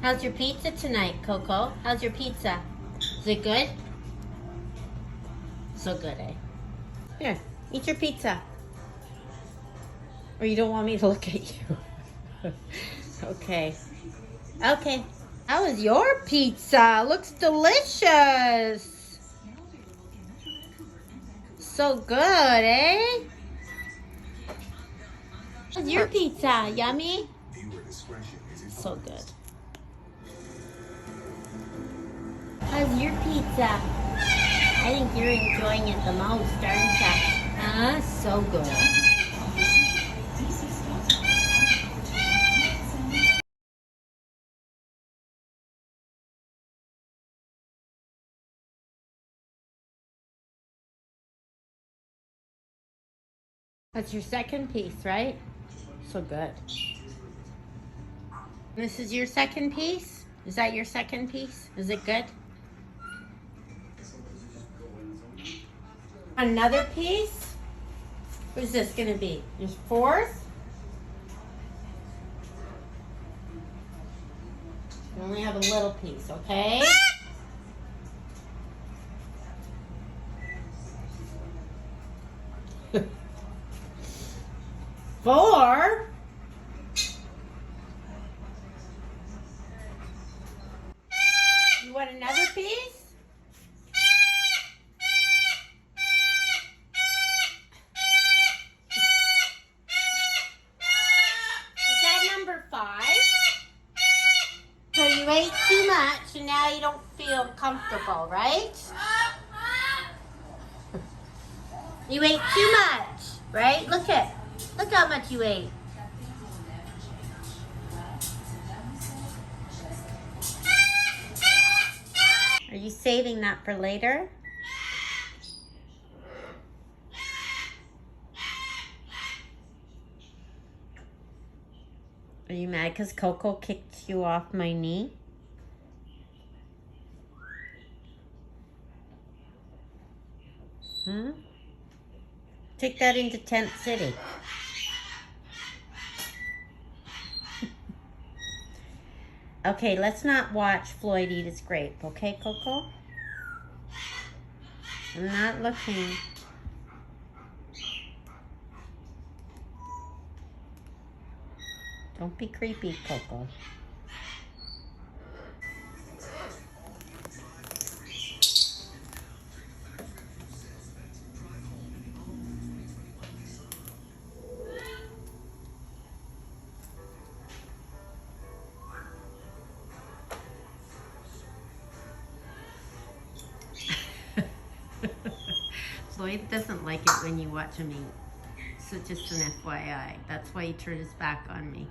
How's your pizza tonight, Coco? How's your pizza? Is it good? So good, eh? Here, eat your pizza. Or you don't want me to look at you? Okay. Okay. How is your pizza? Looks delicious. So good, eh? How's your pizza? Yummy? So good. How's your pizza? I think you're enjoying it the most, aren't you? So good. That's your second piece, right? So good. This is your second piece? Is that your second piece? Is it good? Another piece? Who's this gonna be? Your fourth? You only have a little piece, okay? Four? You want another piece? Is that number 5? So you ate too much and now you don't feel comfortable, right? You ate too much, right? Look how much you ate. Are you saving that for later? Are you mad because Coco kicked you off my knee? Take that into Tent City. Okay, let's not watch Floyd eat his grape, okay, Coco? I'm not looking. Don't be creepy, Coco. Floyd doesn't like it when you watch him eat. So just an FYI. That's why he turned his back on me.